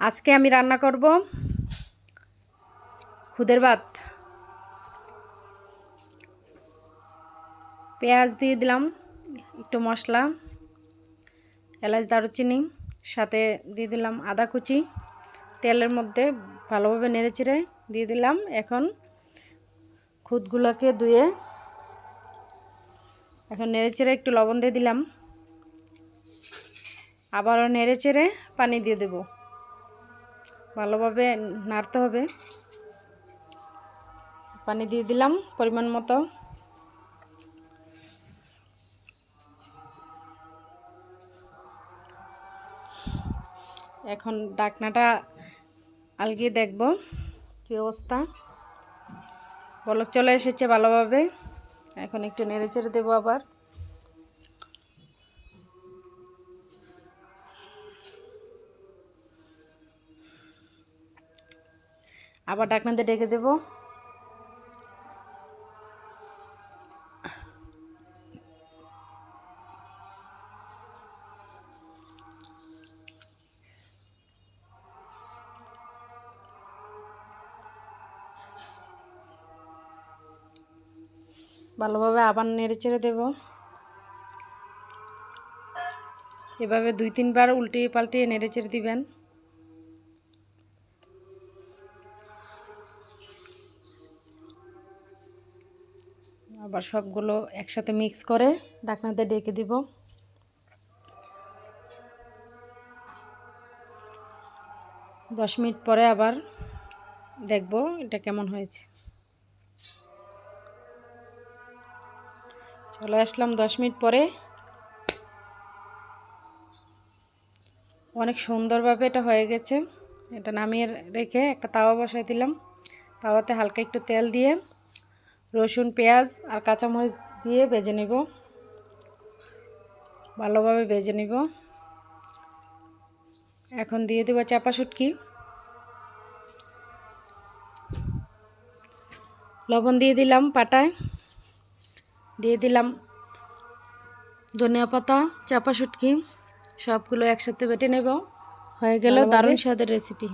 আজকে আমি রান্না করব খুদের ভাত। পেঁয়াজ দিয়ে দিলাম, একটু মশলা, এলাচ দারুচিনি, সাথে দিয়ে দিলাম আদা কুচি। তেলের মধ্যে ভালোভাবে নেড়েচেড়ে দিয়ে দিলাম। এখন খুদগুলোকে ধুয়ে এখন নেড়েচেড়ে একটু লবণ দিয়ে দিলাম। আবারও নেড়েচেড়ে পানি দিয়ে দেব। ভালোভাবে নাড়তে হবে। পানি দিয়ে দিলাম পরিমাণ মতো। এখন ঢাকনাটা আলগিয়ে দেখব কী অবস্থা। বলক চলে এসেছে ভালোভাবে। এখন একটু নেড়েচেড়ে দেবো আবার। আবার ঢাকনা দিয়ে ঢেকে দেব। ভালোভাবে আবার নেড়েচেড়ে দেব। এভাবে 2-3 বার উল্টিয়ে পাল্টিয়ে নেড়েচেড়ে দিবেন। আবার সবগুলো একসাথে মিক্স করে ঢাকনাতে ঢেকে দিব। দশ মিনিট পরে আবার দেখব এটা কেমন হয়েছে। চলে আসলাম 10 মিনিট পরে। অনেক সুন্দরভাবে এটা হয়ে গেছে। এটা নামিয়ে রেখে একটা তাওয়া বসাই দিলাম। তাওয়াতে হালকা একটু তেল দিয়ে রসুন, পেঁয়াজ আর কাঁচামরিচ দিয়ে ভেজে নেব। ভালোভাবে ভেজে নেব। এখন দিয়ে দেব চাপা শুটকি, লবণ দিয়ে দিলাম পাটায়, দিয়ে দিলাম ধনিয়া পাতা, চাপা শুটকি, সবগুলো একসাথে বেটে নেব। হয়ে গেল দারুণ স্বাদের রেসিপি।